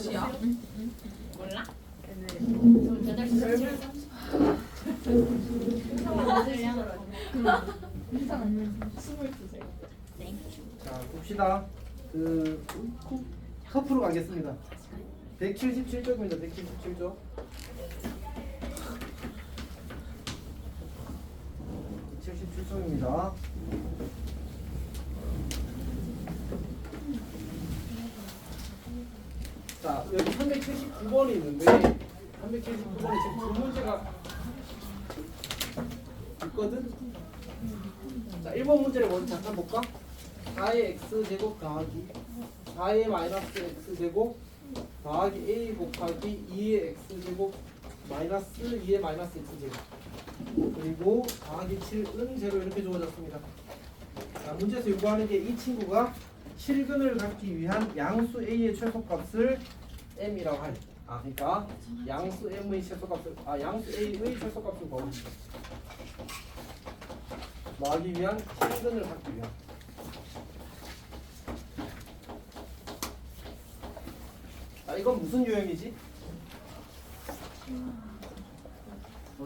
시야? 몰라? 자, 봅시다. 커프로 가겠습니다. 177쪽입니다. 177쪽. 177쪽입니다. 자, 여기 379번이 있는데 379번이 지금 두 문제가 있거든? 자, 1번 문제를 먼저 잠깐 볼까? 4의 x제곱 더하기 4의 마이너스 x제곱 더하기 a 곱하기 2의 x제곱 마이너스 2의 마이너스 x제곱 그리고 더하기 7은 제로 이렇게 주어졌습니다. 자, 문제에서 요구하는 게 이 친구가 실근을 갖기 위한 양수 a의 최소값을 m이라고 하네. 그러니까 양수 m의 최소값을 양수 a의 최소값을 구하기 위한 실근을 갖기 위한. 이건 무슨 유형이지?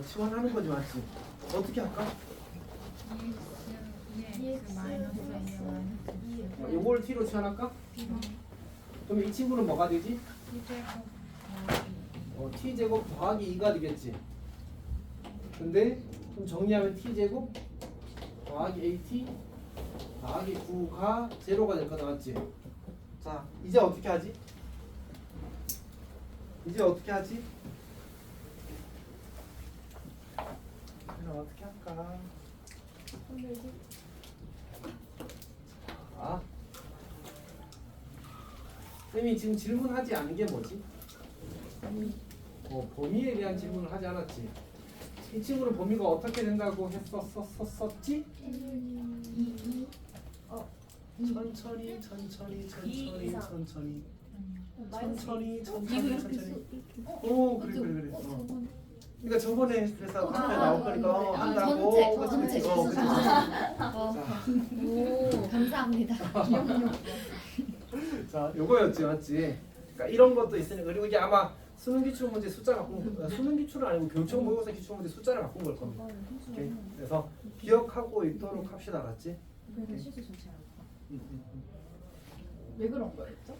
치환하는 거지 맞지? 어떻게 할까? 요걸 t로 치환할까? 그럼 이 친구는 뭐가 되지? t제곱 더하기 2가 되겠지. 근데 좀 정리하면 t제곱 더하기 at 더하기 9가 제로가 될 거 나왔지? 자, 이제 어떻게 하지? 그럼 어떻게 할까? 쌤이 지금 질문하지 않은 게 뭐지? 범위에 대한 질문을 하지 않았지. 이 친구는 범위가 어떻게 된다고 했었지? 천천히. 그래. 그러니까 저번에 그래서 앞에 나올 거니까 한다고. 그치. 오, 감사합니다. 자, 요거였지, 맞지? 그러니까 이런 것도 있으니 그리고 이게 아마 수능 기출 문제 숫자 수능 기출은 아니고 교청 모의고사 기출 문제 숫자를 바꾼 걸 겁니다. 오케이? 그래서 기억하고 있도록 합시다, 맞지? 왜 그런 거였죠?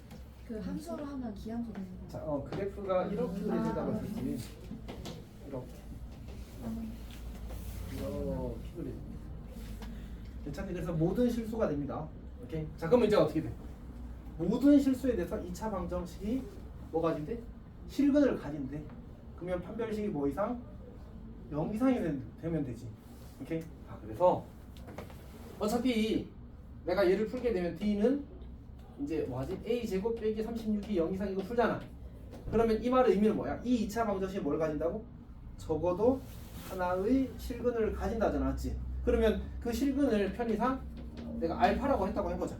그 함수로 하면 기함수 되는 거. 자, 그래프가 이렇게 그려진다고 했었지. 이렇게 그려집니다. 괜찮니? 그래서 모든 실수가 됩니다. 오케이? 자, 그럼 이제 어떻게 돼? 모든 실수에 대해서 2차 방정식이 뭐 가진대? 실근을 가진대. 그러면 판별식이 뭐 이상? 0 이상이 되면 되지. 오케이? 그래서 어차피 내가 얘를 풀게 되면 D는 이제 뭐하지? A제곱 빼기 36이 0 이상 이거 풀잖아. 그러면 이 말의 의미는 뭐야? 이 2차 방정식이 뭘 가진다고? 적어도 하나의 실근을 가진다잖아, 맞지? 그러면 그 실근을 편의상 내가 알파라고 했다고 해보자.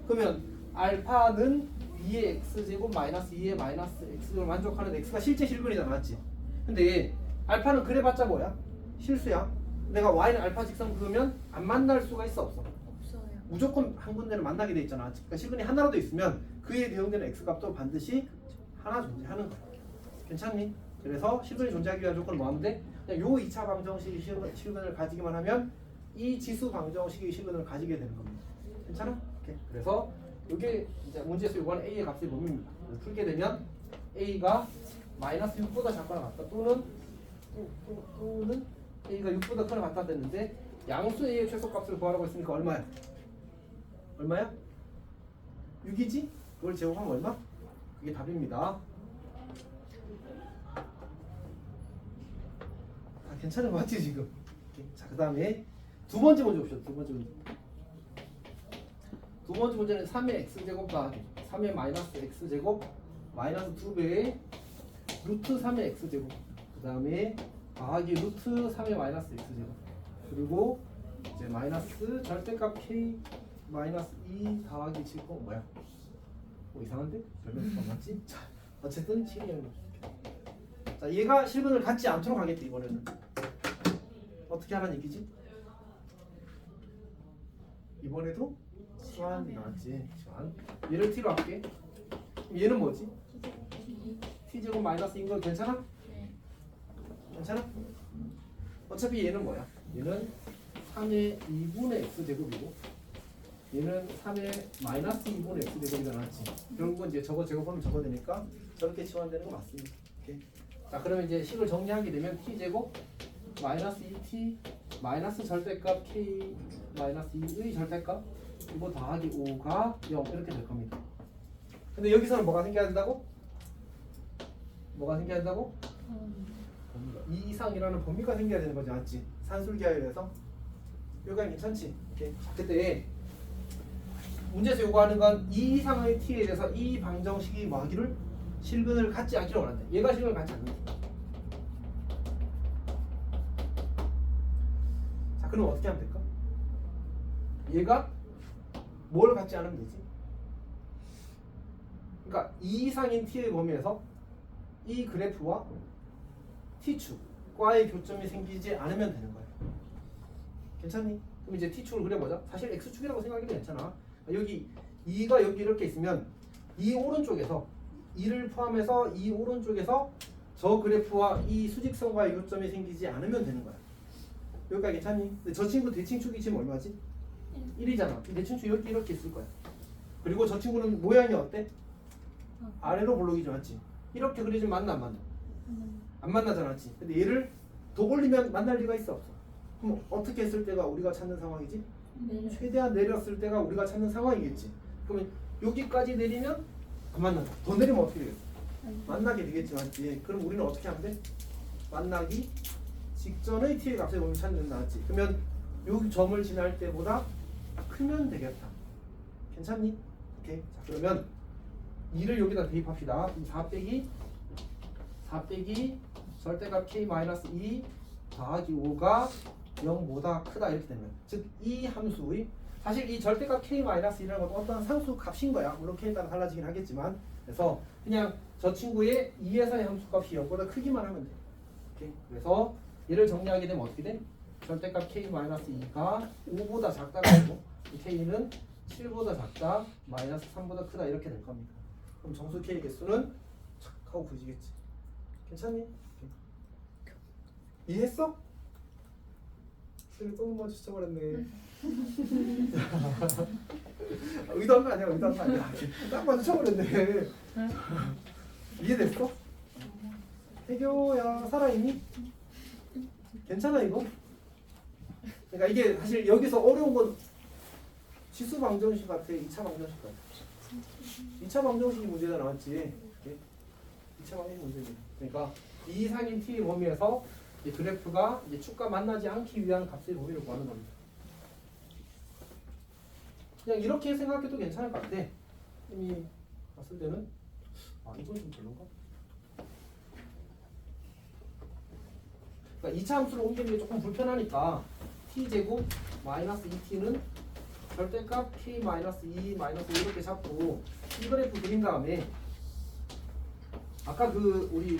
그러면 알파는 2의 x제곱 마이너스 2의 마이너스 x를 만족하는 x가 실제 실근이잖아, 맞지? 근데 알파는 그래봤자 뭐야? 실수야. 내가 y는 알파 직선 그으면 안 만날 수가 있어, 없어? 없어요. 무조건 한 군데는 만나게 돼 있잖아. 그러니까 실근이 하나라도 있으면 그에 대응되는 x값도 반드시 하나 존재하는 거야. 괜찮니? 그래서 실근이 존재하기 위한 조건은 뭐 하면 돼? 그냥 요 2차 방정식이 실근을 가지기만 하면 이 지수 방정식이 실근을 가지게 되는 겁니다. 괜찮아? 오케이. 그래서 이게 이제 문제에서 요구하는 a의 값의 범위입니다. 풀게 되면 a가 마이너스 6보다 작거나 같다 또는 a가 6보다 크거나 같다 됐는데 양수 a의 최소값을 구하라고 했으니까 얼마야? 6이지? 그걸 제곱하면 얼마? 그게 답입니다. 괜찮은 거 맞지 지금? 오케이. 자, 그 다음에 두 번째 문제 봅시다. 두 번째 문제는 3의 x제곱 더하기 3의 마이너스 x제곱 마이너스 2배의 루트 3의 x제곱 그 다음에 더하기 루트 3의 마이너스 x제곱 그리고 이제 마이너스 절대값 k 마이너스 2 더하기 7 뭐야? 이상한데? 별명도 안 맞지? 자, 어쨌든 7이야. 자, 얘가 실근을 갖지 않도록 하겠대. 이번에는 어떻게 하라는 얘기지? 이번에도 치환이 나왔지. 치환. 얘를 t로 할게. 얘는 뭐지? t제곱 마이너스 인거 괜찮아? 네. 괜찮아? 어차피 얘는 뭐야? 얘는 3의 2분의 x제곱이고 얘는 3의 마이너스 2분의 x제곱이 나왔지. 결국은 이제 저거 제곱하면 저거 되니까 저렇게 치환되는 거 맞습니다. 오케이. 자 그러면 이제 식을 정리하게 되면 t제곱 마이너스 2t 마이너스 절대값 k 마이너스 2의 절대값 이거 더하기 5가 0 이렇게 될 겁니다. 근데 여기서는 뭐가 생겨야 된다고? 뭐가 생겨야 된다고? 범위가. 2 이상이라는 범위가 생겨야 되는 거지 맞지? 산술기하에서 여기가 괜찮지? 오케이. 그때 문제에서 요구하는 건 2 이상의 t에 대해서 이 방정식이 뭐 하기를 실근을 갖지 않기를 원한다. 얘가 실근을 갖지 않는다. 자 그럼 어떻게 하면 될까? 얘가 뭘 갖지 않으면 되지? 그러니까 2 이상인 t의 범위에서 이 그래프와 t축과의 교점이 생기지 않으면 되는 거야. 괜찮니? 그럼 이제 t축을 그려보자. 사실 x축이라고 생각해도 괜찮아. 여기 2가 여기 이렇게 있으면 이 오른쪽에서 2를 포함해서 이 오른쪽에서 저 그래프와 이 수직선과의 교점이 생기지 않으면 되는 거야. 여기까지 괜찮니? 근데 저 친구 대칭축이 지금 얼마지? 1이잖아. 대칭축 여기 이렇게 있을 거야. 그리고 저 친구는 모양이 어때? 아래로 볼록이지 맞지? 이렇게 그리지면 만나 안 만나? 안 만나잖아 맞지? 근데 얘를 더 올리면 만날 리가 있어 없어? 그럼 어떻게 했을 때가 우리가 찾는 상황이지? 최대한 내렸을 때가 우리가 찾는 상황이겠지. 그러면 여기까지 내리면 안 만난다. 더 내리면 어떻게 되겠어? 만나게 되겠지 맞지? 그럼 우리는 어떻게 하면 돼? 만나기 직전의 t의 값의 범위를 찾는 다 맞지? 그러면 여기 점을 지날 때보다 크면 되겠다. 괜찮니? 오케이. 자 그러면 2를 여기다 대입합시다. 4 빼기 절대값 k-2 더하기 5가 0보다 크다 이렇게 되는 거예요. 즉 이 함수의 사실 이 절대값 k-1이라는 것도 어떤 상수 값인 거야. 물론 k에 따라 달라지긴 하겠지만 그래서 그냥 저 친구의 2에서의 함수값이 0보다 크기만 하면 돼. 오케이. 그래서 얘를 정리하게 되면 어떻게 돼? 절대값 k-2가 5보다 작다가 되고 k는 7보다 작다 마이너스 3보다 크다 이렇게 될 겁니다. 그럼 정수 K의 개수는 착 하고 부지겠지. 괜찮니? 이해했어? 쌤이 또 마주쳐버렸네. 의도한 거 아니야, 의도한 거 아니야. 딱 마주쳐버렸네. 이해됐어? 태교야 살아있니? 괜찮아 이거? 그러니까 이게 사실 여기서 어려운 건 지수 방정식 같아, 2차 방정식 같아. 2차 방정식이 문제가 나왔지. 2차 방정식 문제지. 그러니까 2 이상인 t의 범위에서 이 그래프가 이제 축과 만나지 않기 위한 값의 범위를 구하는 겁니다. 그냥 이렇게 생각해도 괜찮을 것 같아. 이미 봤을 때는 이건 좀 별론가? 그러니까 2차 함수로 옮기는 게 조금 불편하니까 t제곱 마이너스 2t는 절대값 k-2 마이너스 이렇게 잡고 이 그래프 그린 다음에 아까 그 우리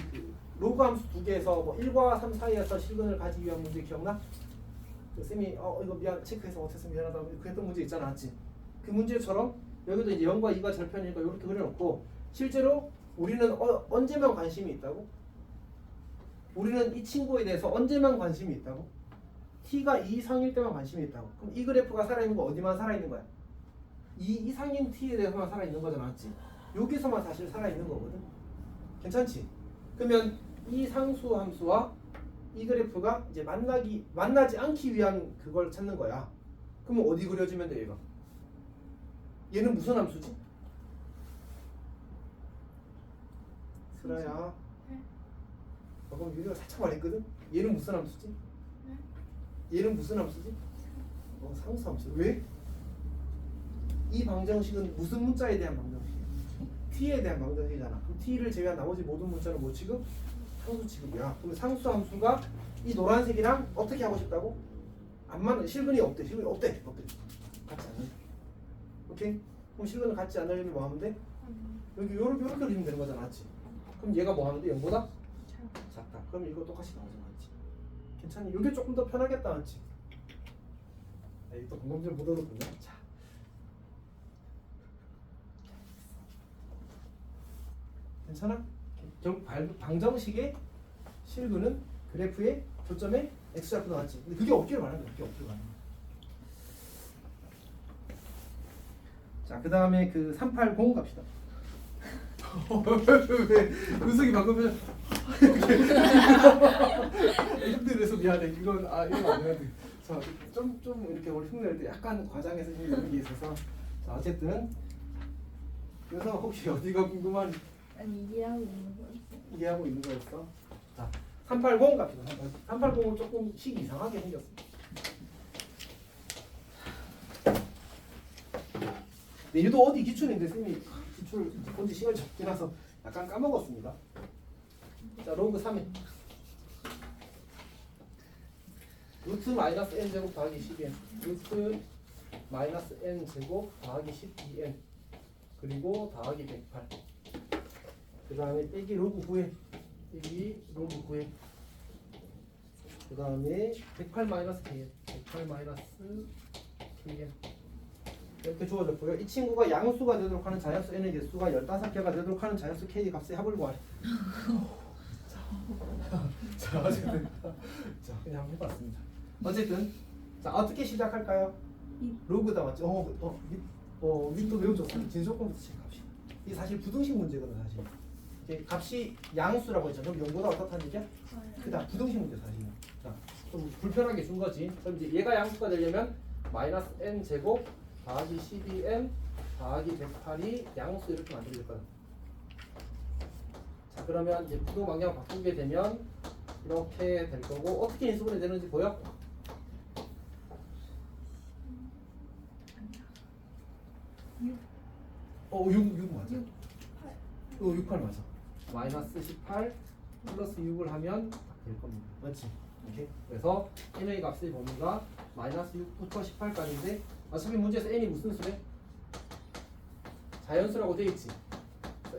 로그 함수 두 개에서 뭐 1과 3 사이에서 실근을 가지기 위한 문제 기억나? 그 쌤이 이거 미안 체크해서 못해서 미안하다 그랬던 문제 있잖아 맞지? 그 문제처럼 여기도 이제 0과 2가 절편이니까 이렇게 그려놓고 실제로 우리는 언제만 관심이 있다고? 우리는 이 친구에 대해서 언제만 관심이 있다고? t가 2 이상일 때만 관심이 있다고. 그럼 이 그래프가 살아있는 거 어디만 살아있는 거야? 2 이상인 t에 대해서만 살아있는 거잖아 맞지? 여기서만 사실 살아있는 거거든. 괜찮지? 그러면 이 상수 함수와 이 그래프가 이제 만나지 않기 위한 그걸 찾는 거야. 그러면 어디 그려지면 돼 얘가? 얘는 무슨 함수지? 슬아야. 그럼 유리가 살짝 말했거든? 얘는 무슨 함수지? 얘는 무슨 함수지? 상수 함수. 왜? 이 방정식은 무슨 문자에 대한 방정식이야? t에 대한 방정식이잖아. 그럼 t를 제외한 나머지 모든 문자는 뭐 취급? 상수 취급이야. 그럼 상수 함수가 이 노란색이랑 어떻게 하고 싶다고? 안 맞는 실근이 없대. 실근이 없대. 같지 않아. 오케이? 그럼 실근을 같지 않으려면 뭐 하면 돼? 여기 요렇게 그리면 되는 거잖아. 맞지? 그럼 얘가 뭐 하면 돼? 0보다? 작다. 그럼 이거 똑같이 나오잖아. 맞지? 괜찮니? 이게 조금 더 편하겠다. 맞지? 또 공감대를 못 얻었군요. 자. 괜찮아? 오케이. 결국 방정식의 실근은 그래프의 교점에 x좌표 나왔지. 근데 그게 없기를 바라는 거야. 그게 없기를 바라는 거야. 자, 그 다음에 그 380 갑시다. 왜 은석이 방금 힘들어서 미안해. 이건 이건 안 해야 돼. 자, 좀 이렇게 우리 흉낼 때 약간 과장해서 힘든 게 있어서. 자, 어쨌든 그래서 혹시 어디가 궁금한 아니 이해하고 있는 거였어. 이해하고 있는 거였어? 자, 380 갑시다. 380은 조금 식 이상하게 생겼어. 네, 얘도 어디 기출인데 쌤이 기출 본지 시간이 지나서 약간 까먹었습니다. 자, 로그 3에 루트 마이너스 n 제곱 더하기 12n 루트 마이너스 n 제곱 더하기 12n 그리고 더하기 108 그 다음에 빼기 로그 9에 빼기 로그 9에 그 다음에 108 마이너스 kn 108 마이너스 kn 이렇게 주어졌고요. 이 친구가 양수가 되도록 하는 자연수 n의 개수가 15개가 되도록 하는 자연수 k 값의 합을 구하래. 자, 어쨌든 자, 그냥 한번 해봤습니다. 어쨌든 자, 어떻게 시작할까요? 로그다 맞죠? 밑도 매우 좋습니다. 진속공부터 체크합시다. 이게 사실 부등식 문제거든 사실. 이게 값이 양수라고 했잖아요. 그럼 0보다 어떻다는 얘기야? 크다. 부등식 문제 사실은. 자, 좀 불편하게 준 거지. 그럼 이제 얘가 양수가 되려면 마이너스 n 제곱 더하기 12n 더하기 108이 양수 이렇게 만들어질 거야. 자, 그러면 이제 부등 방향 바꾸게 되면 이렇게 될 거고 어떻게 인수분해 되는지 보여? 6 맞아. 68 맞아. 마이너스 18 플러스 6을 하면 될 겁니다. 맞지? 오케이. 그래서 n의 값의 범위가 마이너스 6부터 18까지인데 어차피 문제에서 n이 무슨 수래? 자연수라고 되어 있지.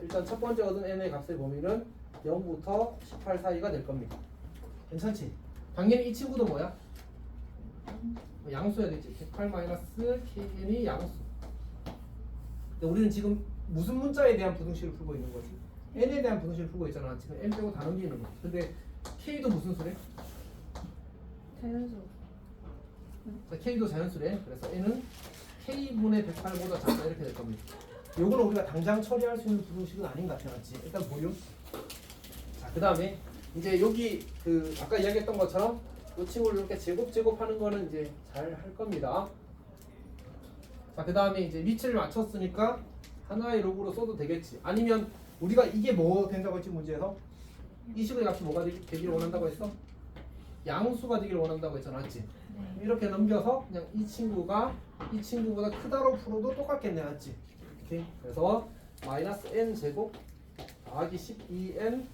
일단 첫 번째 얻은 n의 값의 범위는 0부터 18 사이가 될 겁니다. 괜찮지? 당연히 이 친구도 뭐야? 양수야 되지. 108 마이너스 kn이 양수. 근데 우리는 지금 무슨 문자에 대한 부등식을 풀고 있는 거지? n에 대한 부등식을 풀고 있잖아. 지금 n 빼고 다 넘기는 거. 근데 k도 무슨 수래? 자연수. 자, k도 자연수래. 그래서 n은 k분의 108보다 작다 이렇게 될 겁니다. 요거는 우리가 당장 처리할 수 있는 부등식은 아닌 것 같아, 맞지? 일단 보류. 자, 그 다음에 이제 여기 그 아까 이야기했던 것처럼 이 친구를 이렇게 제곱하는 거는 이제 잘 할 겁니다. 자, 그 다음에 이제 위치를 맞췄으니까 하나의 로그로 써도 되겠지. 아니면 우리가 이게 뭐 된다고 했지 문제에서? 이 식의 값이 뭐가 되기를 원한다고 했어? 양수가 되기를 원한다고 했잖아, 맞지? 네. 이렇게 넘겨서 그냥 이 친구가 이 친구보다 크다로 풀어도 똑같겠네, 맞지? 오케이. 그래서 마이너스 n 제곱 더하기 12n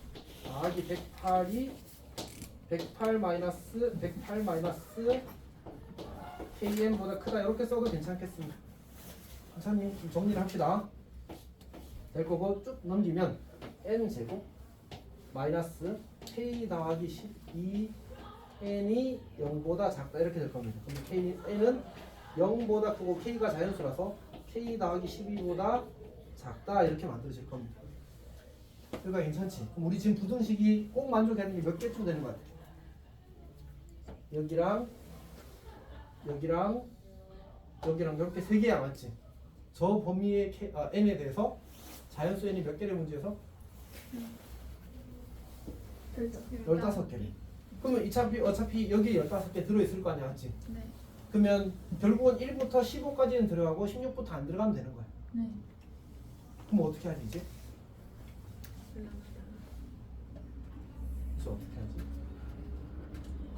더하기 108이 108 마이너스 kn보다 크다 이렇게 써도 괜찮겠습니다. 괜찮니? 좀 정리를 합시다. 될 거고 쭉 넘기면 n 제곱 마이너스 k 더하기 12n이 0보다 작다 이렇게 될 겁니다. 그럼 n은 0보다 크고 k가 자연수라서 k 더하기 12보다 작다 이렇게 만들어질 겁니다. 그러니까 괜찮지? 그럼 우리 지금 부등식이 꼭 만족되는 게 몇 개쯤 되는 것 같아? 여기랑 이렇게 세 개야, 맞지? 저 범위의 n에 대해서 자연수 n이 몇 개를 문제에서? 15개를. 그러면 어차피 여기 15개 들어있을 거 아니야, 맞지? 네. 그러면 결국은 1부터 15까지는 들어가고 16부터 안 들어가면 되는 거야. 네. 그럼 어떻게 하지 이제? 그래서 어떻게 하지?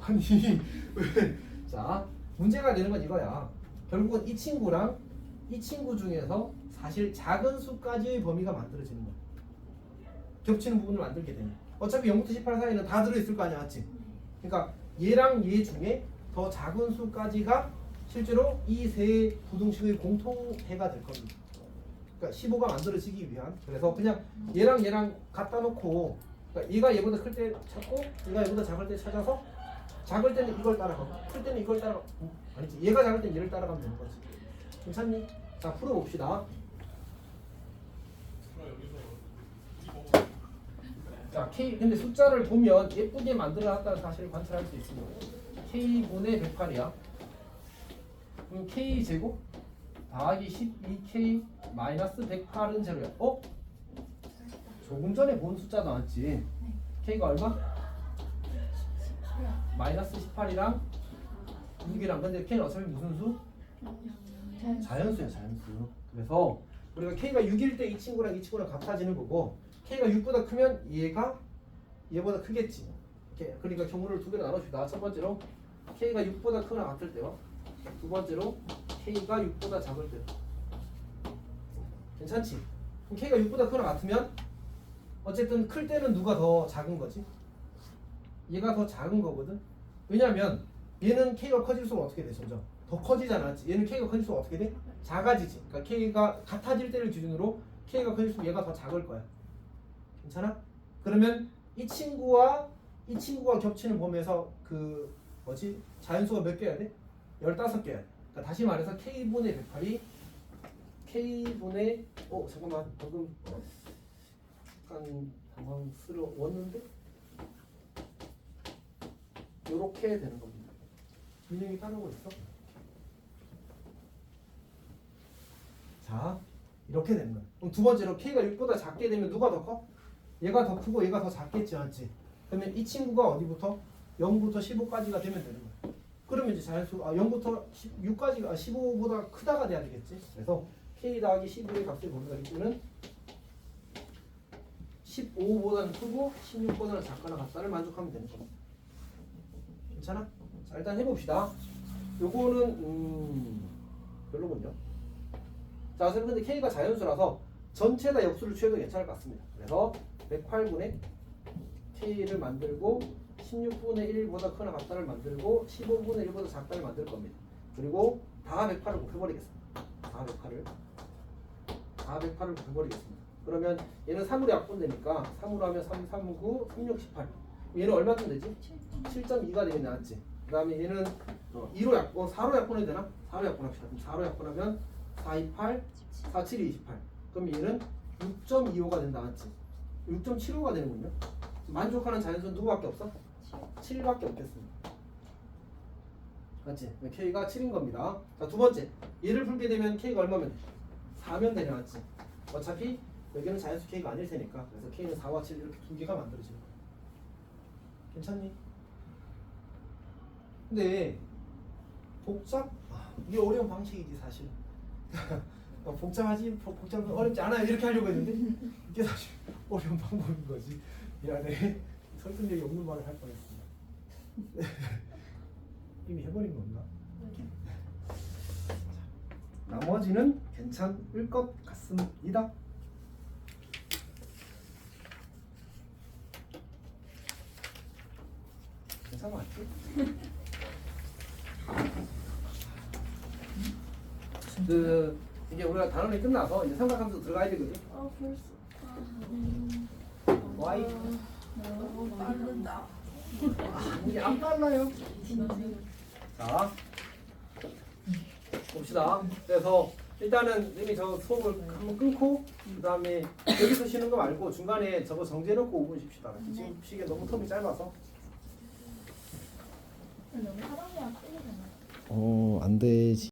아니 왜? 자, 문제가 되는 건 이거야. 결국은 이 친구랑 이 친구 중에서 사실 작은 수까지의 범위가 만들어지는 거야. 겹치는 부분을 만들게 되면 어차피 0부터 18 사이는 다 들어있을 거 아니야, 맞지? 그러니까 얘랑 얘 중에 더 작은 수까지가 실제로 이 세 부등식의 공통해가 될 겁니다. 그러니까 15가 만들어지기 위한. 그래서 그냥 얘랑 갖다 놓고 그러니까 얘가 얘보다 클 때 찾고 얘가 얘보다 작을 때 찾아서 작을 때는 이걸 따라가고 클 때는 이걸 따라가고 아니지 얘가 작을 때는 얘를 따라가면 되는 거지. 괜찮니? 자, 풀어봅시다. K 근데 숫자를 보면 예쁘게 만들어놨다는 사실을 관찰할 수 있습니다. K분의 108이야. 그럼 K 제곱 더하기 12K 마이너스 108은 제로야. 조금 전에 본 숫자 나왔지. K가 얼마? 마이너스 18이랑 6이랑. 근데 K는 어차피 무슨 수? 자연수야, 자연수. 그래서 우리가 K가 6일 때 이 친구랑 이 친구랑 같아지는 거고, K가 6보다 크면 얘보다 크겠지. 이렇게. 그러니까 경우를 두 개로 나눠줍니다. 첫 번째로 K가 6보다 크거나 같을 때와 두 번째로 K가 6보다 작을 때. 괜찮지? 그럼 K가 6보다 크거나 같으면 어쨌든 클 때는 누가 더 작은 거지? 얘가 더 작은 거거든. 왜냐면 얘는 K가 커질수록 어떻게 돼? 점점 더 커지잖아. 얘는 K가 커질수록 어떻게 돼? 작아지지. 그러니까 K가 같아질 때를 기준으로 K가 커질수록 얘가 더 작을 거야. 괜찮아? 그러면 이 친구와 겹치는 범위에서 그 뭐지? 자연수가 몇 개여야 돼? 15개여야 돼. 그러니까 다시 말해서 K분의 108이 K분의 잠깐만 방금 약간 당황스러웠는데 요렇게 되는 겁니다. 민영이 따르고 있어? 자, 이렇게 되는 거야. 그럼 두 번째로 K가 6보다 작게 되면 누가 더 커? 얘가 더 크고 얘가 더 작겠지, 않지? 그러면 이 친구가 어디부터? 0부터 15까지가 되면 되는 거야. 그러면 이제 자연수 0부터 6까지가 15보다 크다가 돼야 되겠지. 그래서 K 더하기 15의 값을 보니까 이거는 15보다는 크고 16보다는 작거나 같다를 만족하면 되는 겁니다. 괜찮아? 자, 일단 해봅시다. 요거는 별로군요. 자, 선생님 근데 K가 자연수라서 전체 다 역수를 취해도 괜찮을 것 같습니다. 그래서 108분의 K를 만들고 16분의 1보다 크거나 같다를 만들고 15분의 1보다 작다를 만들 겁니다. 그리고 다 108을 곱해버리겠습니다. 다 108을 곱해버리겠습니다. 그러면 얘는 3으로 약분되니까 3으로 하면 3, 3, 9, 3, 6, 18. 얘는 얼마쯤 되지? 7.2가 되겠네, 맞지? 그 다음에 얘는 2로 4로 약분해야 되나? 4로 약분합시다. 그럼 4로 약분하면 4, 2, 8, 4, 7, 28. 그럼 얘는 6.25가 된다, 맞지? 6.75가 되는군요. 만족하는 자연수는 누구밖에 없어? 7밖에 없겠습니다. 맞지? K가 7인 겁니다. 자, 두 번째. 얘를 풀게 되면 K가 얼마면 돼? 4면 되냐, 맞지? 어차피 여기는 자연수 K가 아닐 테니까. 그래서 K는 4와 7 이렇게 두 개가 만들어지는 거야. 괜찮니? 근데 이게 어려운 방식이지 사실. 복잡하지 어렵지 않아요 이렇게 하려고 했는데 이게 사실 어려운 방법인 거지. 미안해. 설득력이 없는 말을 할 뻔했습니다. 이미 해버린 건가? 나머지는 괜찮을 것 같습니다. 괜찮아 맞지? 이게 우리가 단원이 끝나서 이제 삼각함수 들어가야 되거든. 벌써. Y 너무 빠르다. 이게 안 빨라요. 자 봅시다. 그래서 일단은 이미 저 수업을 한번 끊고 그 다음에 여기서 쉬는 거 말고 중간에 저거 정지해놓고 5분 쉽시다. 지금 시계 너무 텀이 짧아서. 너무 사랑이랑 틀리잖아. 안 되지.